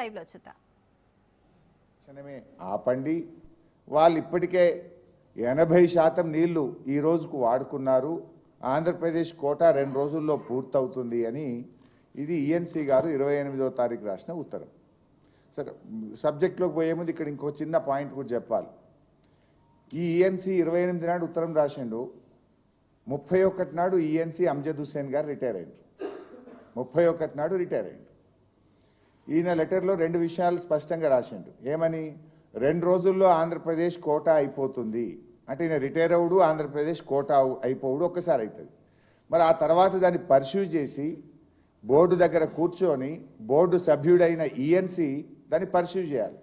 Live లో చూద్దాం. ఆపండి, వాళ్ళు ఇప్పటికే 80% నీళ్లు ఈ రోజుకు వాడుకున్నారు. ఆంధ్రప్రదేశ్ కోటా 2 రోజుల్లో పూర్తవుతుంది అని ఇది ఈఎన్సీ గారు 28వ తారీఖు రాసిన ఉత్తరం. సరే, సబ్జెక్ట్లోకి పోయే ముందు ఇక్కడ ఇంకో చిన్న పాయింట్ కూడా చెప్పాలి. ఈ ఈఎన్సీ 28 నాడు ఉత్తరం రాసిండు. 31 నాడు ఈఎన్సీ అమ్జద్ హుస్సేన్ గారు రిటైర్ అయ్యారు. 31 నాడు రిటైర్ అయ్యారు. ఈయన లెటర్లో 2 విషయాలు స్పష్టంగా రాసిండు. ఏమని? 2 రోజుల్లో ఆంధ్రప్రదేశ్ కోటా అయిపోతుంది అంటే ఈయన రిటైర్ అవుడు, ఆంధ్రప్రదేశ్ కోటా అయిపోవుడు ఒక్కసారి అవుతుంది. మరి ఆ తర్వాత దాన్ని పర్స్యూ చేసి బోర్డు దగ్గర కూర్చొని బోర్డు సభ్యుడైన ఈఎన్సీ దాన్ని పర్స్యూ చేయాలి.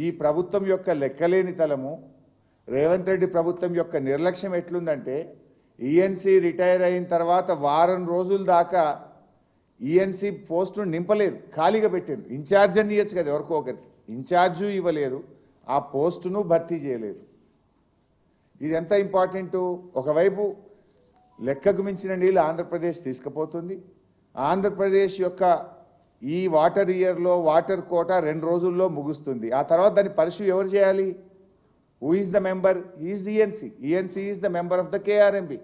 ఈ ప్రభుత్వం యొక్క లెక్కలేని తలము, రేవంత్ రెడ్డి ప్రభుత్వం యొక్క నిర్లక్ష్యం ఎట్లుందంటే ఈఎన్సీ రిటైర్ అయిన తర్వాత వారం రోజుల దాకా ఈఎన్సీ పోస్టును నింపలేదు, ఖాళీగా పెట్టారు. ఇన్ఛార్జ్ అని ఇవ్వచ్చు కదా ఎవరికో ఒకరికి, ఇన్ఛార్జు ఇవ్వలేదు, ఆ పోస్టును భర్తీ చేయలేదు. ఇది ఎంత ఇంపార్టెంటు. ఒకవైపు లెక్కకు మించిన నీళ్ళు ఆంధ్రప్రదేశ్ తీసుకుపోతుంది. ఆంధ్రప్రదేశ్ యొక్క ఈ వాటర్ ఇయర్లో వాటర్ కోటా 2 రోజుల్లో ముగుస్తుంది. ఆ తర్వాత దాన్ని పర్స్యూ ఎవరు చేయాలి? Who is the member? Is the ENC. ENC is the member of the KRMB.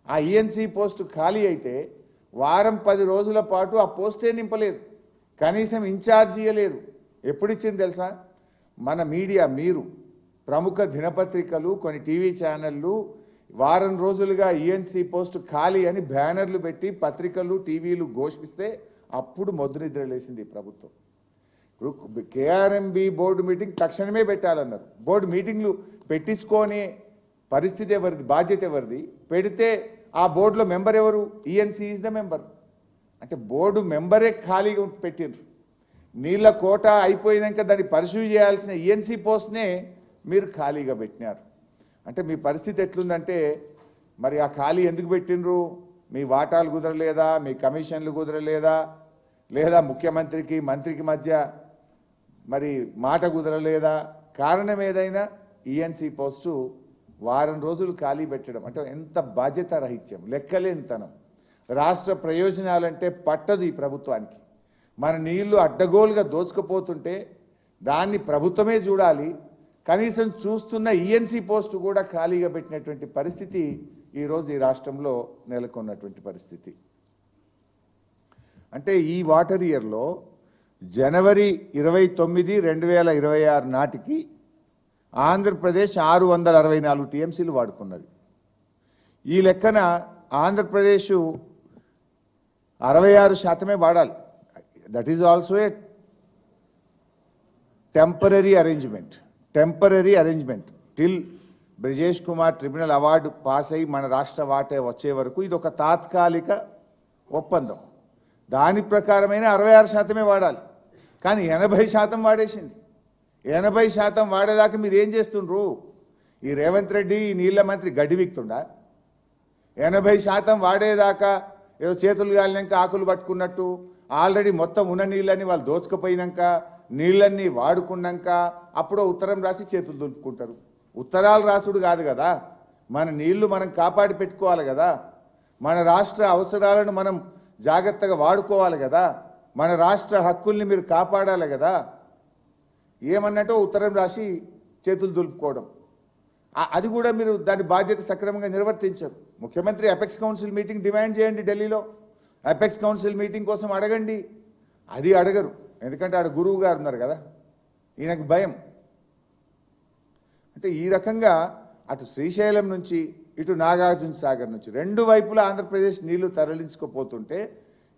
ఆ ఈఎన్సీ పోస్టు ఖాళీ అయితే వారం 10 రోజుల పాటు ఆ పోస్టే నింపలేదు, కనీసం ఇన్ఛార్జ్ ఇవ్వలేదు. ఎప్పుడు ఇచ్చింది తెలుసా? మన మీడియా, మీరు ప్రముఖ దినపత్రికలు, కొన్ని టీవీ ఛానళ్ళు వారం రోజులుగా ఈఎన్సీ పోస్టు ఖాళీ అని బ్యానర్లు పెట్టి పత్రికలు టీవీలు ఘోషిస్తే అప్పుడు మొద్దునిద్ర లేసింది ఈ ప్రభుత్వం. ఇప్పుడు కేఆర్ఎంబి బోర్డు మీటింగ్ తక్షణమే పెట్టాలన్నారు. బోర్డు మీటింగ్లు పెట్టించుకోని పరిస్థితి ఎవరిది? బాధ్యత ఎవరిది? పెడితే ఆ బోర్డులో మెంబర్ ఎవరు? ENC is the member. అంటే బోర్డు మెంబరే ఖాళీగా పెట్టిండ్రు. నీళ్ళ కోట అయిపోయినాక దాన్ని పర్స్యూ చేయాల్సిన ఈఎన్సీ పోస్ట్నే మీరు ఖాళీగా పెట్టినారు. అంటే మీ పరిస్థితి ఎట్లుందంటే, మరి ఆ ఖాళీ ఎందుకు పెట్టిండ్రు? మీ వాటాలు కుదరలేదా? మీ కమిషన్లు కుదరలేదా? లేదా ముఖ్యమంత్రికి మంత్రికి మధ్య మరి మాట కుదరలేదా? కారణం ఏదైనా ఈఎన్సీ పోస్టు వారం రోజులు ఖాళీ పెట్టడం అంటే ఎంత బాధ్యత రహిత్యం, లెక్కలేనితనం. రాష్ట్ర ప్రయోజనాలంటే పట్టదు ఈ ప్రభుత్వానికి. మన నీళ్లు అడ్డగోలుగా దోచుకుపోతుంటే దాన్ని ప్రభుత్వమే చూడాలి, కనీసం చూస్తున్న ఈఎన్సీ పోస్టు కూడా ఖాళీగా పెట్టినటువంటి పరిస్థితి ఈరోజు ఈ రాష్ట్రంలో నెలకొన్నటువంటి పరిస్థితి. అంటే ఈ వాటర్ ఇయర్లో జనవరి 29, 2026 నాటికి ఆంధ్రప్రదేశ్ 664 టీఎంసీలు వాడుకున్నది. ఈ లెక్కన ఆంధ్రప్రదేశ్ 66% వాడాలి. That is also a temporary arrangement till Brijesh Kumar tribunal award pass అయ్యి మన రాష్ట్ర వాటే వచ్చే వరకు ఇది ఒక తాత్కాలిక ఒప్పందం. దాని ప్రకారమైన 66% వాడాలి. కానీ 80% వాడేసింది. 80% వాడేదాకా మీరు ఏం చేస్తుండ్రు? ఈ రేవంత్ రెడ్డి నీళ్ల మంత్రి గడ్డి వీక్తుండా? 80% వాడేదాకా ఏదో చేతులు గాలినాక ఆకులు పట్టుకున్నట్టు ఆల్రెడీ మొత్తం ఉన్న నీళ్ళని వాళ్ళు దోచుకుపోయినాక నీళ్ళన్నీ వాడుకున్నాక అప్పుడో ఉత్తరం రాసి చేతులు దులుపుకుంటారు. ఉత్తరాలు రాసుడు కాదు కదా, మన నీళ్లు మనం కాపాడి పెట్టుకోవాలి కదా, మన రాష్ట్ర అవసరాలను మనం జాగ్రత్తగా వాడుకోవాలి కదా, మన రాష్ట్ర హక్కుల్ని మీరు కాపాడాలి కదా. ఏమన్నట్టో ఉత్తరం రాసి చేతులు దులుపుకోవడం, అది కూడా మీరు దాని బాధ్యత సక్రమంగా నిర్వర్తించరు. ముఖ్యమంత్రి అపెక్స్ కౌన్సిల్ మీటింగ్ డిమాండ్ చేయండి, ఢిల్లీలో అపెక్స్ కౌన్సిల్ మీటింగ్ కోసం అడగండి. అది అడగరు, ఎందుకంటే ఆడ గురువు గారు ఉన్నారు కదా, ఈయనకు భయం. అంటే ఈ రకంగా అటు శ్రీశైలం నుంచి ఇటు నాగార్జున సాగర్ నుంచి 2 వైపులా ఆంధ్రప్రదేశ్ నీళ్లు తరలించుకుపోతుంటే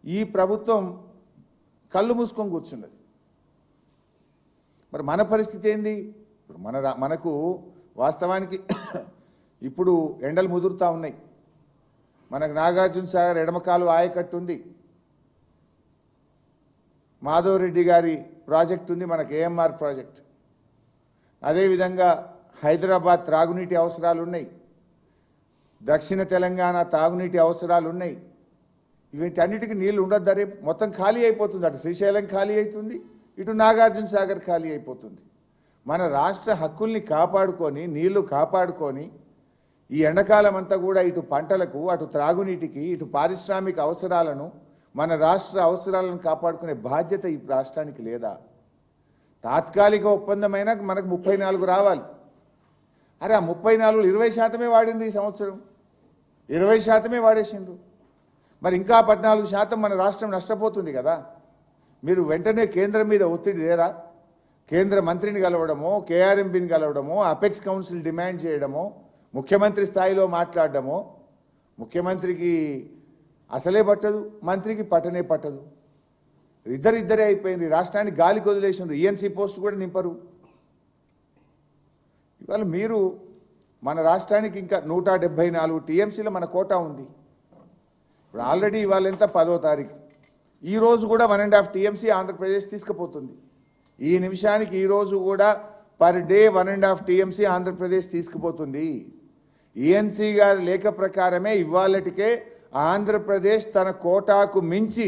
ఈ ప్రభుత్వం కళ్ళు మూసుకొని కూర్చున్నది. మరి మన పరిస్థితి ఏంది? మనకు వాస్తవానికి ఇప్పుడు ఎండలు ముదురుతూ ఉన్నాయి. మనకు నాగార్జున సాగర్ ఎడమకాలు ఆయకట్టు ఉంది, మాధవరెడ్డి గారి ప్రాజెక్ట్ ఉంది, మనకు ఏఎంఆర్ ప్రాజెక్ట్. అదేవిధంగా హైదరాబాద్ త్రాగునీటి అవసరాలు ఉన్నాయి, దక్షిణ తెలంగాణ తాగునీటి అవసరాలు ఉన్నాయి. వీటన్నిటికీ నీళ్లు ఉండద్దా? రేపు మొత్తం ఖాళీ అయిపోతుంది. అటు శ్రీశైలం ఖాళీ అవుతుంది, ఇటు నాగార్జున సాగర్ ఖాళీ అయిపోతుంది. మన రాష్ట్ర హక్కుల్ని కాపాడుకొని నీళ్లు కాపాడుకొని ఈ ఎండాకాలం అంతా కూడా ఇటు పంటలకు, అటు త్రాగునీటికి, ఇటు పారిశ్రామిక అవసరాలను మన రాష్ట్ర అవసరాలను కాపాడుకునే బాధ్యత ఈ రాష్ట్రానికి లేదా? తాత్కాలిక ఒప్పందమైనా మనకు 34 రావాలి. అరే ఆ 34 20% వాడింది ఈ సంవత్సరం, 20% వాడేసిండ్రు. మరి ఇంకా 14% మన రాష్ట్రం నష్టపోతుంది కదా. మీరు వెంటనే కేంద్రం మీద ఒత్తిడి లేరా? కేంద్ర మంత్రిని కలవడమో, కేఆర్ఎంబీని కలవడమో, అపెక్స్ కౌన్సిల్ డిమాండ్ చేయడమో, ముఖ్యమంత్రి స్థాయిలో మాట్లాడడమో. ముఖ్యమంత్రికి అసలే పట్టదు, మంత్రికి పట్టనే పట్టదు. ఇద్దరే అయిపోయింది. రాష్ట్రాన్ని గాలికి వదిలేసిండ్రు. ఈఎన్సీ పోస్ట్ కూడా నింపరు. ఇవాళ మీరు మన రాష్ట్రానికి ఇంకా 174 టీఎంసీలో మన కోటా ఉంది. ఇప్పుడు ఆల్రెడీ ఇవాళ ఎంత 10వ తారీఖు, ఈ రోజు కూడా 1.5 టీఎంసీ ఆంధ్రప్రదేశ్ తీసుకుపోతుంది. ఈ నిమిషానికి ఈ రోజు కూడా పర్ డే 1.5 టీఎంసీ ఆంధ్రప్రదేశ్ తీసుకుపోతుంది. ఈఎన్సీ గారి లేఖ ప్రకారమే ఇవాళటికే ఆంధ్రప్రదేశ్ తన కోటాకు మించి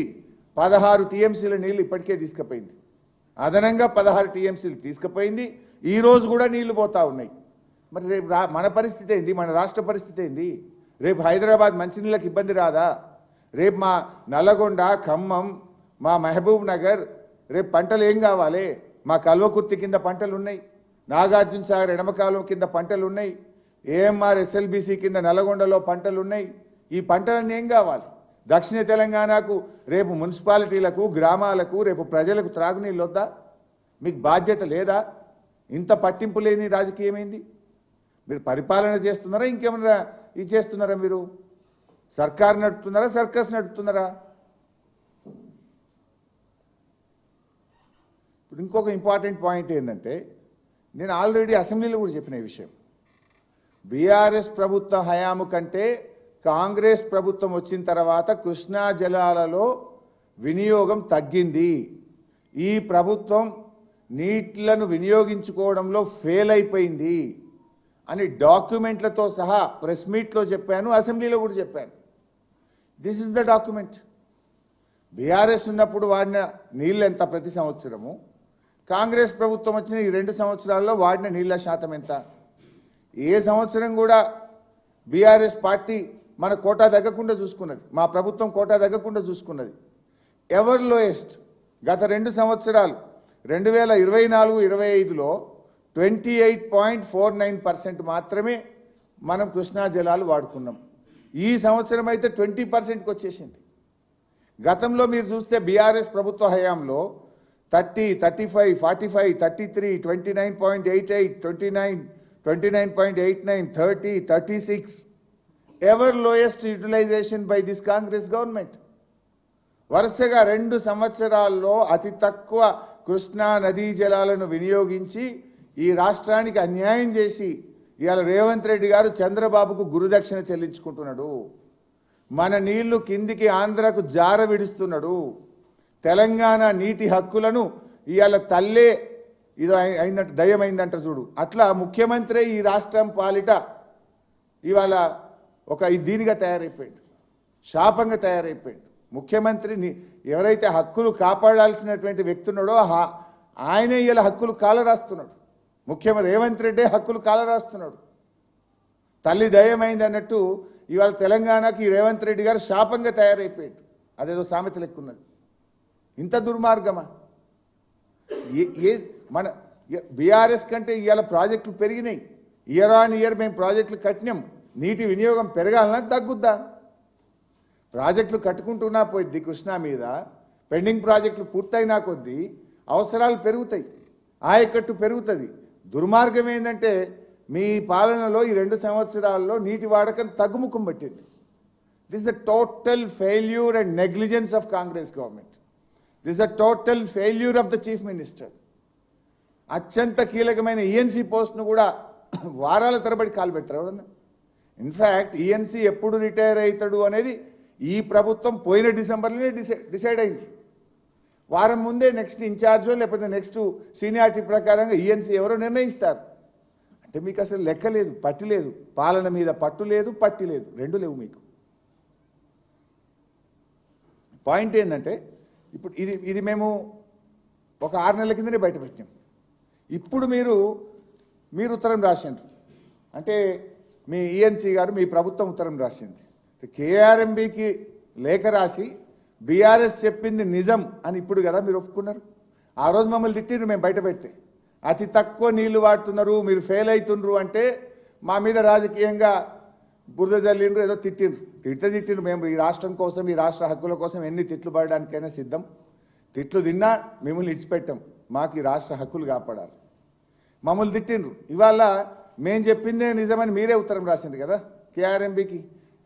16 టీఎంసీల నీళ్లు ఇప్పటికే తీసుకుపోయింది. అదనంగా 16 టీఎంసీలు తీసుకుపోయింది. ఈ రోజు కూడా నీళ్లు పోతా ఉన్నాయి. మరి రేపు మన పరిస్థితి ఏంది? మన రాష్ట్ర పరిస్థితి ఏంది? రేపు హైదరాబాద్ మంచినీళ్ళకి ఇబ్బంది రాదా? రేపు మా నల్లగొండ, ఖమ్మం, మా మహబూబ్ నగర్ రేపు పంటలు ఏం కావాలి? మా కల్వకుర్తి కింద పంటలు ఉన్నాయి, నాగార్జున సాగర్ ఎడమకాలం కింద పంటలు ఉన్నాయి, ఏఎంఆర్ ఎస్ఎల్బీసీ కింద నల్లగొండలో పంటలు ఉన్నాయి. ఈ పంటలన్నీ ఏం కావాలి? దక్షిణ తెలంగాణకు రేపు మున్సిపాలిటీలకు, గ్రామాలకు, రేపు ప్రజలకు త్రాగునీళ్ళు వద్దా? మీకు బాధ్యత లేదా? ఇంత పట్టింపు లేని రాజకీయమైంది. మీరు పరిపాలన చేస్తున్నారా, ఇంకేమన్నా ఇది చేస్తున్నారా? మీరు సర్కార్ నడుపుతున్నారా, సర్కస్ నడుపుతున్నారా? ఇప్పుడు ఇంకొక ఇంపార్టెంట్ పాయింట్ ఏంటంటే, నేను ఆల్రెడీ అసెంబ్లీలో కూడా చెప్పిన ఈ విషయం. బీఆర్ఎస్ ప్రభుత్వ హయాము కంటే కాంగ్రెస్ ప్రభుత్వం వచ్చిన తర్వాత కృష్ణా జలాలలో వినియోగం తగ్గింది. ఈ ప్రభుత్వం నీళ్లను వినియోగించుకోవడంలో ఫెయిల్ అయిపోయింది అని డాక్యుమెంట్లతో సహా ప్రెస్ మీట్లో చెప్పాను, అసెంబ్లీలో కూడా చెప్పాను. This is the document. BRS ఉన్నప్పుడు వాడిన నీళ్ళు ఎంత ప్రతి సంవత్సరము, కాంగ్రెస్ ప్రభుత్వం వచ్చిన ఈ 2 సంవత్సరాల్లో వాడిన నీళ్ల శాతం ఎంత? ఏ సంవత్సరం కూడా బీఆర్ఎస్ పార్టీ మన కోటా తగ్గకుండా చూసుకున్నది, మా ప్రభుత్వం కోటా తగ్గకుండా చూసుకున్నది. ఎవర్ లోయెస్ట్ గత 2 సంవత్సరాలు 2024-25లో 28.49% మాత్రమే మనం కృష్ణా జలాలు వాడుకున్నాం. ఈ సంవత్సరం అయితే 20%కి వచ్చేసింది. గతంలో మీరు చూస్తే బీఆర్ఎస్ ప్రభుత్వ హయాంలో 30, 35, 45, 33, 29.88, 29, 29.89, 30, 36 ever lowest utilization by this Congress government. వరుసగా 2 సంవత్సరాల్లో అతి తక్కువ కృష్ణా నదీ జలాలను వినియోగించి ఈ రాష్ట్రానికి అన్యాయం చేసి ఇవాళ రేవంత్ రెడ్డి గారు చంద్రబాబుకు గురుదక్షిణ చెల్లించుకుంటున్నాడు. మన నీళ్లు కిందికి ఆంధ్రకు జార విడుస్తున్నాడు. తెలంగాణ నీటి హక్కులను ఇవాళ తల్లే ఇది అయినట్టు దయ్యమైందంట చూడు, అట్లా ముఖ్యమంత్రి ఈ రాష్ట్రం పాలిట ఇవాళ ఒక దీనిగా తయారైపోయాడు, శాపంగా తయారైపోయాడు. ముఖ్యమంత్రిని ఎవరైతే హక్కులు కాపాడాల్సినటువంటి వ్యక్తి ఉన్నాడో ఆయనే ఇలా హక్కులు కాలరాస్తున్నాడు. ముఖ్యమంత్రి రేవంత్ రెడ్డి హక్కులు కాలరాస్తున్నాడు. తల్లి దయ్యమైంది అన్నట్టు ఇవాళ తెలంగాణకి రేవంత్ రెడ్డి గారు శాపంగా తయారైపోయాడు. అదేదో సామెత లెక్కున్నది. ఇంత దుర్మార్గమా? మన బీఆర్ఎస్ కంటే ఇవాళ ప్రాజెక్టులు పెరిగినాయి. ఇయర్ ఆన్ ఇయర్ మేము ప్రాజెక్టులు కట్టినాం. నీటి వినియోగం పెరగాలన్నా తగ్గుద్దా? ప్రాజెక్టులు కట్టుకుంటున్నా పోయిద్ది కృష్ణా మీద, పెండింగ్ ప్రాజెక్టులు పూర్తయినా కొద్దీ అవసరాలు పెరుగుతాయి, ఆయకట్టు పెరుగుతుంది. దుర్మార్గం ఏంటంటే మీ పాలనలో ఈ 2 సంవత్సరాల్లో నీటి వాడకం తగ్గుముఖం పట్టింది. This is a total failure and negligence of Congress government. This is a total failure of the chief minister. అత్యంత కీలకమైన ఈఎన్సీ పోస్ట్ను కూడా వారాల తరబడి కాలు పెడతారు ఎవరన్నా. ఇన్ఫ్యాక్ట్ ఈఎన్సీ ఎప్పుడు రిటైర్ అవుతాడు అనేది ఈ ప్రభుత్వం పోయిన డిసెంబర్లోనే డిసైడ్ అయింది. వారం ముందే నెక్స్ట్ ఇన్ఛార్జో లేకపోతే నెక్స్ట్ సీనియారిటీ ప్రకారంగా ఈఎన్సీ ఎవరో నిర్ణయిస్తారు. అంటే మీకు అసలు లెక్క లేదు, పట్టి లేదు, పాలన మీద పట్టు లేదు, పట్టి లేదు, 2 లేవు మీకు. పాయింట్ ఏంటంటే ఇప్పుడు ఇది మేము ఒక 6 నెలల కిందనే బయటపెట్టాం. ఇప్పుడు మీరు ఉత్తరం రాసిండ్రు. అంటే మీ ఈఎన్సీ గారు మీ ప్రభుత్వం ఉత్తరం రాసింది. కేఆర్ఎంబీకి లేఖ రాసి బీఆర్ఎస్ చెప్పింది నిజం అని ఇప్పుడు కదా మీరు ఒప్పుకున్నారు. ఆ రోజు మమ్మల్ని తిట్టిర్రు మేము బయట పెడితే, అతి తక్కువ నీళ్లు వాడుతున్నారు, మీరు ఫెయిల్ అవుతుండ్రు అంటే మా మీద రాజకీయంగా బురద జల్లిండ్రు, ఏదో తిట్టిండ్రు. మేము ఈ రాష్ట్రం కోసం, ఈ రాష్ట్ర హక్కుల కోసం ఎన్ని తిట్లు పడడానికైనా సిద్ధం. తిట్లు తిన్నా మిమ్మల్ని ఇడిచిపెట్టాం, మాకు ఈ రాష్ట్ర హక్కులు కాపాడాలి. మమ్మల్ని తిట్టిండ్రు. ఇవాళ మేము చెప్పిందే నిజమని మీరే ఉత్తరం రాసింది కదా కేఆర్ఎంబీకి.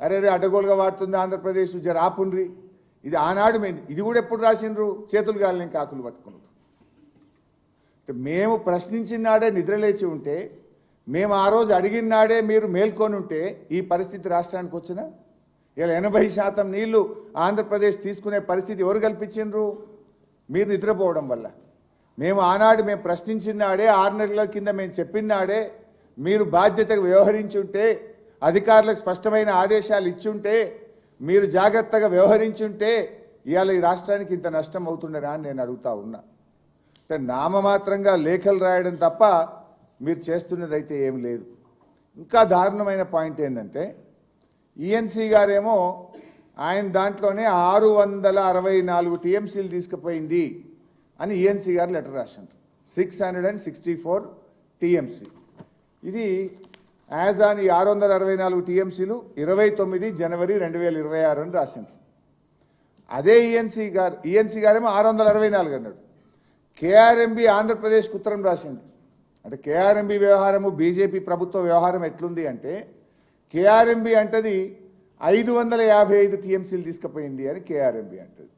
అరే అడ్డగోలుగా వాడుతుంది ఆంధ్రప్రదేశ్, జర ఆపుండ్రి. ఇది ఆనాడు ఇది కూడా ఎప్పుడు రాసిండ్రు, చేతులు గాలిని కాకులు పట్టుకున్నారు. మేము ప్రశ్నించిన నాడే నిద్రలేచి ఉంటే, మేము ఆ రోజు అడిగిన నాడే మీరు మేల్కొని ఉంటే ఈ పరిస్థితి రాష్ట్రానికి వచ్చినా? ఇలా 80% నీళ్లు ఆంధ్రప్రదేశ్ తీసుకునే పరిస్థితి ఎవరు కల్పించిండ్రు? మీరు నిద్రపోవడం వల్ల. మేము ఆనాడు మేము ప్రశ్నించిన నాడే, 6 నెలల కింద మేము చెప్పిన నాడే మీరు బాధ్యతగా వ్యవహరించుంటే, అధికారులకు స్పష్టమైన ఆదేశాలు ఇచ్చుంటే, మీరు జాగ్రత్తగా వ్యవహరించుంటే ఇవాళ ఈ రాష్ట్రానికి ఇంత నష్టం అవుతుండరా అని నేను అడుగుతా ఉన్నా. అంటే నామమాత్రంగా లేఖలు రాయడం తప్ప మీరు చేస్తున్నదైతే ఏం లేదు. ఇంకా దారుణమైన పాయింట్ ఏంటంటే, ఈఎన్సీ గారేమో ఆయన దాంట్లోనే 664 టీఎంసీలు తీసుకుపోయింది అని ఈఎన్సీ గారు లెటర్ రాశారు. 664 టీఎంసీ. ఇది యాజ్ ఆన్ ఈ 664 టీఎంసీలు 29 జనవరి 2026 అని రాసింది. అదే ఈఎన్సీ గారేమో 664 అన్నాడు. కేఆర్ఎంబీ ఆంధ్రప్రదేశ్కు ఉత్తరం రాసింది. అంటే కేఆర్ఎంబీ వ్యవహారము బీజేపీ ప్రభుత్వ వ్యవహారం ఎట్లుంది అంటే, కేఆర్ఎంబీ అంటది 555 టీఎంసీలు తీసుకుపోయింది అని కేఆర్ఎంబీ అంటది.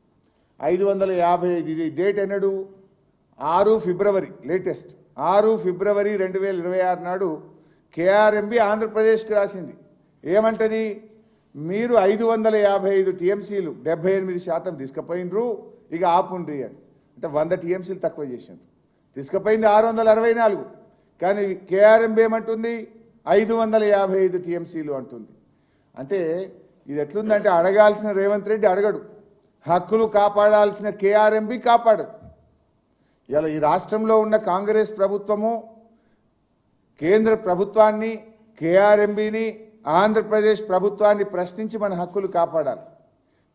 555. ఇది డేట్ ఎన్నడు? 6 ఫిబ్రవరి, లేటెస్ట్ 6 ఫిబ్రవరి 2026 నాడు కేఆర్ఎంబీ ఆంధ్రప్రదేశ్కి రాసింది. ఏమంటది? మీరు 555 టీఎంసీలు 78% తీసుకుపోయినరు, ఇక ఆపుండ్రి అని. అంటే 100 టీఎంసీలు తక్కువ చేసిండ్రు. తీసుకుపోయింది 664, కానీ కేఆర్ఎంబీ ఏమంటుంది? 555 టీఎంసీలు అంటుంది. అంటే ఇది ఎట్లుందంటే, అడగాల్సిన రేవంత్ రెడ్డి అడగడు, హక్కులు కాపాడాల్సిన కేఆర్ఎంబీ కాపాడదు. ఇలా ఈ రాష్ట్రంలో ఉన్న కాంగ్రెస్ ప్రభుత్వము కేంద్ర ప్రభుత్వాన్ని, కేఆర్ఎంబీని, ఆంధ్రప్రదేశ్ ప్రభుత్వాన్ని ప్రశ్నించి మన హక్కులు కాపాడాలి.